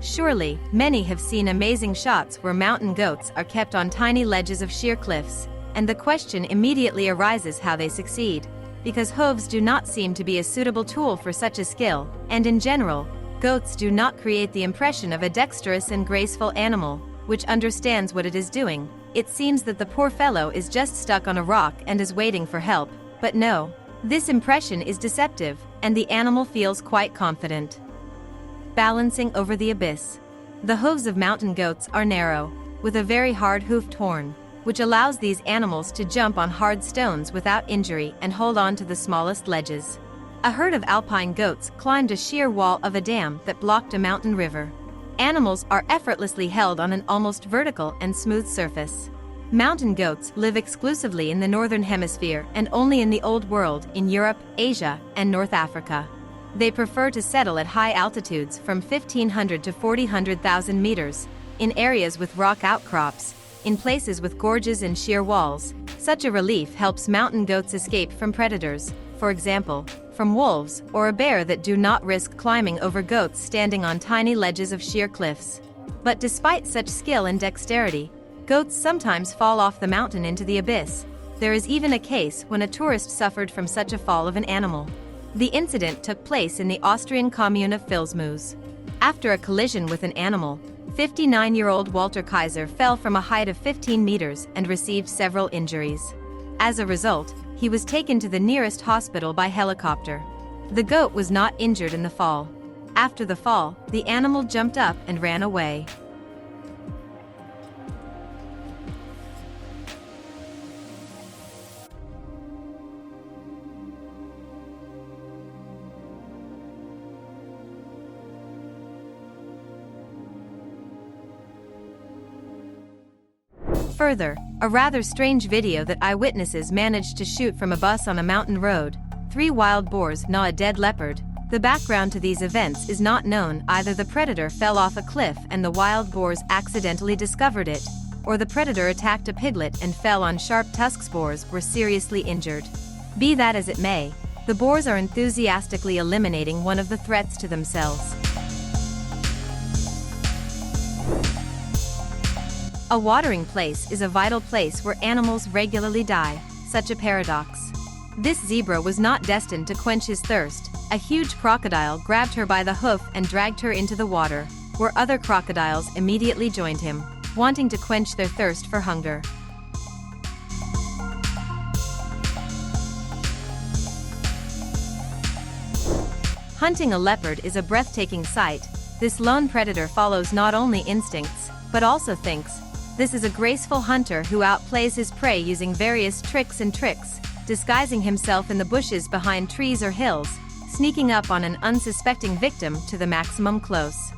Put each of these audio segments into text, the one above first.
Surely, many have seen amazing shots where mountain goats are kept on tiny ledges of sheer cliffs, and the question immediately arises how they succeed. Because hooves do not seem to be a suitable tool for such a skill, and in general, goats do not create the impression of a dexterous and graceful animal, which understands what it is doing. It seems that the poor fellow is just stuck on a rock and is waiting for help, but no. This impression is deceptive, and the animal feels quite confident. Balancing over the abyss. The hooves of mountain goats are narrow, with a very hard hoofed horn, which allows these animals to jump on hard stones without injury and hold on to the smallest ledges. A herd of alpine goats climbed a sheer wall of a dam that blocked a mountain river. Animals are effortlessly held on an almost vertical and smooth surface. Mountain goats live exclusively in the northern hemisphere and only in the Old World in Europe, Asia, and North Africa. They prefer to settle at high altitudes from 1,500 to 400,000 meters, in areas with rock outcrops, in places with gorges and sheer walls. Such a relief helps mountain goats escape from predators, for example, from wolves or a bear, that do not risk climbing over goats standing on tiny ledges of sheer cliffs. But despite such skill and dexterity, goats sometimes fall off the mountain into the abyss. There is even a case when a tourist suffered from such a fall of an animal. The incident took place in the Austrian commune of Vilsmose. After a collision with an animal, 59-year-old Walter Kaiser fell from a height of 15 meters and received several injuries. As a result, he was taken to the nearest hospital by helicopter. The goat was not injured in the fall. After the fall, the animal jumped up and ran away. Further, a rather strange video that eyewitnesses managed to shoot from a bus on a mountain road. 3 wild boars gnaw a dead leopard. The background to these events is not known. Either the predator fell off a cliff and the wild boars accidentally discovered it, or the predator attacked a piglet and fell on sharp tusks. Boars were seriously injured. Be that as it may, the boars are enthusiastically eliminating one of the threats to themselves. A watering place is a vital place where animals regularly die. Such a paradox. This zebra was not destined to quench his thirst. A huge crocodile grabbed her by the hoof and dragged her into the water, where other crocodiles immediately joined him, wanting to quench their thirst for hunger. Hunting a leopard is a breathtaking sight. This lone predator follows not only instincts, but also thinks. This is a graceful hunter who outplays his prey using various tricks, disguising himself in the bushes behind trees or hills, sneaking up on an unsuspecting victim to the maximum close.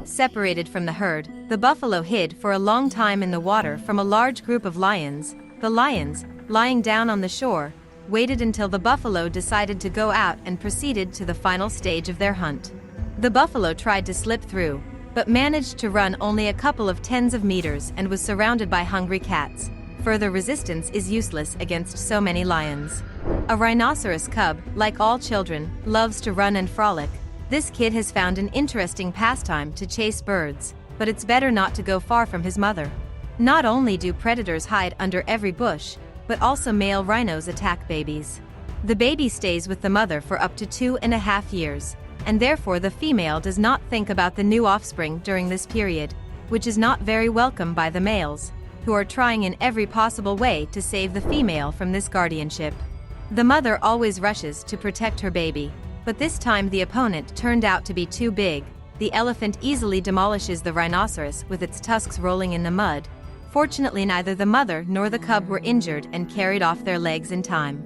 Separated from the herd, the buffalo hid for a long time in the water from a large group of lions. The lions, lying down on the shore, waited until the buffalo decided to go out and proceeded to the final stage of their hunt. The buffalo tried to slip through, but managed to run only a couple of tens of meters and was surrounded by hungry cats. Further resistance is useless against so many lions. A rhinoceros cub, like all children, loves to run and frolic. This kid has found an interesting pastime to chase birds, but it's better not to go far from his mother. Not only do predators hide under every bush, but also male rhinos attack babies. The baby stays with the mother for up to 2.5 years, and therefore the female does not think about the new offspring during this period. which is not very welcome by the males, who are trying in every possible way to save the female from this guardianship. The mother always rushes to protect her baby, but this time the opponent turned out to be too big. The elephant easily demolishes the rhinoceros with its tusks rolling in the mud. Fortunately, neither the mother nor the cub were injured and carried off their legs in time.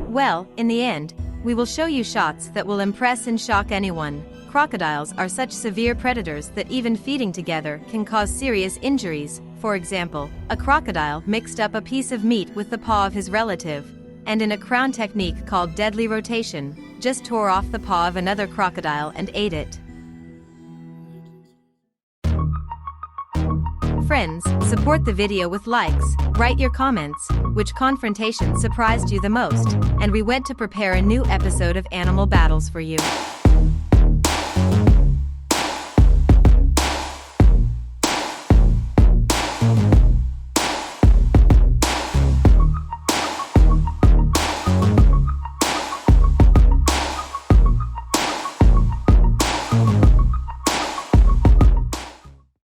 Well, in the end, we will show you shots that will impress and shock anyone. Crocodiles are such severe predators that even feeding together can cause serious injuries. For example, a crocodile mixed up a piece of meat with the paw of his relative, and in a crown technique called deadly rotation, just tore off the paw of another crocodile and ate it. Friends, support the video with likes, write your comments, which confrontation surprised you the most, and we went to prepare a new episode of Animal Battles for you.